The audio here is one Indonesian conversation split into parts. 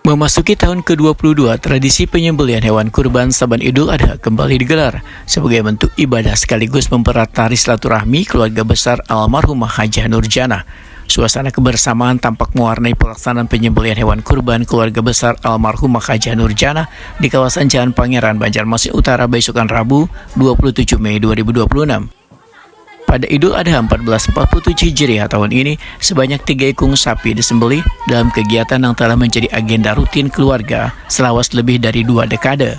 Memasuki tahun ke-22, tradisi penyembelihan hewan kurban Saban Idul Adha kembali digelar sebagai bentuk ibadah sekaligus mempererat tali silaturahmi keluarga besar almarhumah Hajah Nurjanah. Suasana kebersamaan tampak mewarnai pelaksanaan penyembelihan hewan kurban keluarga besar almarhumah Hajah Nurjanah di kawasan Jalan Pangeran, Banjarmasin Utara, besokan Rabu, 27 Mei 2026. Pada Idul Adha 1447 Hijriah tahun ini, sebanyak 3 ekor sapi disembelih dalam kegiatan yang telah menjadi agenda rutin keluarga selawas lebih dari 2 dekade.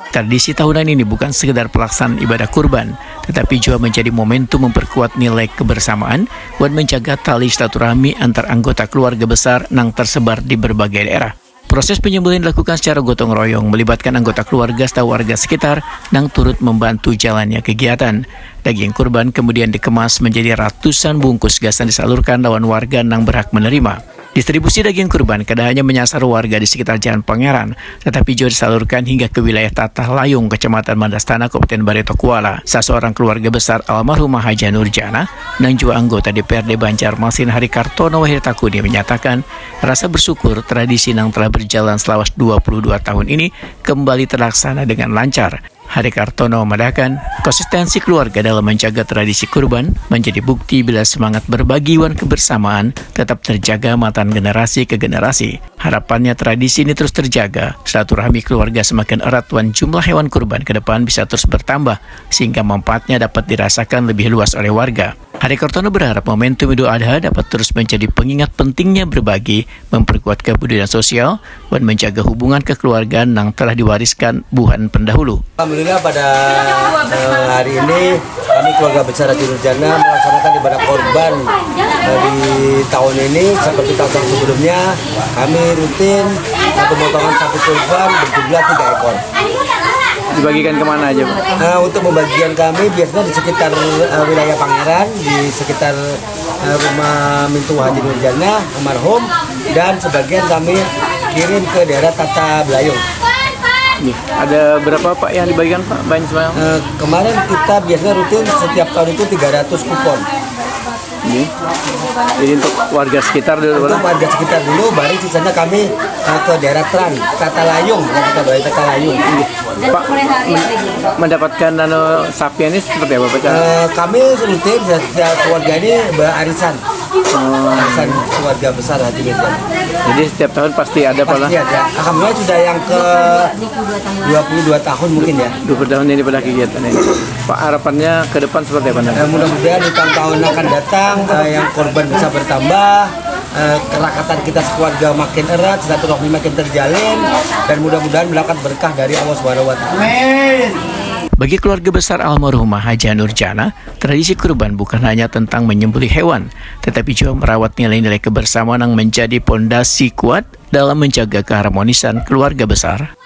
Tradisi tahunan ini bukan sekedar pelaksanaan ibadah kurban, tetapi juga menjadi momentum memperkuat nilai kebersamaan dan menjaga tali silaturahmi antar anggota keluarga besar yang tersebar di berbagai daerah. Proses penyembelihan dilakukan secara gotong royong, melibatkan anggota keluarga serta warga sekitar yang turut membantu jalannya kegiatan. Daging kurban kemudian dikemas menjadi ratusan bungkus gas dan disalurkan lawan warga yang berhak menerima. Distribusi daging kurban tidak hanya menyasar warga di sekitar Jalan Pangeran, tetapi juga disalurkan hingga ke wilayah Tatah Layung, Kecamatan Mandastana, Kabupaten Barito Kuala. Seorang keluarga besar almarhumah Hajah Nurjanah dan juga anggota DPRD Banjarmasin Harikartono Wahirtakuni menyatakan rasa bersyukur tradisi yang telah berjalan selama 22 tahun ini kembali terlaksana dengan lancar. Harikartono memandangkan konsistensi keluarga dalam menjaga tradisi kurban menjadi bukti bila semangat berbagi wan kebersamaan tetap terjaga matan generasi ke generasi. Harapannya tradisi ini terus terjaga, silaturahmi keluarga semakin erat wan jumlah hewan kurban ke depan bisa terus bertambah sehingga manfaatnya dapat dirasakan lebih luas oleh warga. Harikartono berharap momentum Idul Adha dapat terus menjadi pengingat pentingnya berbagi, memperkuat kebudayaan sosial, dan menjaga hubungan kekeluargaan yang telah diwariskan buhan pendahulu. Alhamdulillah pada hari ini kami keluarga besar Hajah Nurjanah melaksanakan ibadah korban di tahun ini seperti tahun sebelumnya. Kami rutin pemotongan sapi kurban berjumlah 3 ekor. Dibagikan kemana aja, Pak? Untuk pembagian kami biasanya di sekitar wilayah Pangeran, di sekitar rumah Mintu Hajah Nurjanah almarhum, dan sebagian kami kirim ke daerah Tata Belayung. Ada berapa, Pak, yang dibagikan, Pak? Banyak banget. Kemarin kita biasanya rutin setiap tahun itu 300 kupon. Jadi untuk warga sekitar dulu. Untuk warga sekitar dulu, baru sisanya kami ke daerah Tran, Tata Layung, yang kita balik Tata Layung. Pak, mendapatkan sapi ini seperti apa, Pak? Kami rutin setiap keluarga ini arisan. Arisan keluarga besar Hajah Nurjanah. Jadi setiap tahun pasti ada, Pak? Pasti ada. Alhamdulillah sudah yang ke 22 tahun mungkin ya. 20 tahun ini pada kegiatan ini. Pak, harapannya ke depan seperti apa? Mudah-mudahan di tahun-tahun akan datang yang korban bisa bertambah, kerakatan kita sekeluarga makin erat, silaturahmi makin terjalin, dan mudah-mudahan mendapat berkah dari Allah Subhanahu wa Ta'ala. Bagi keluarga besar almarhumah Hajah Nurjanah, tradisi kurban bukan hanya tentang menyembelih hewan, tetapi juga merawat nilai-nilai kebersamaan yang menjadi pondasi kuat dalam menjaga keharmonisan keluarga besar.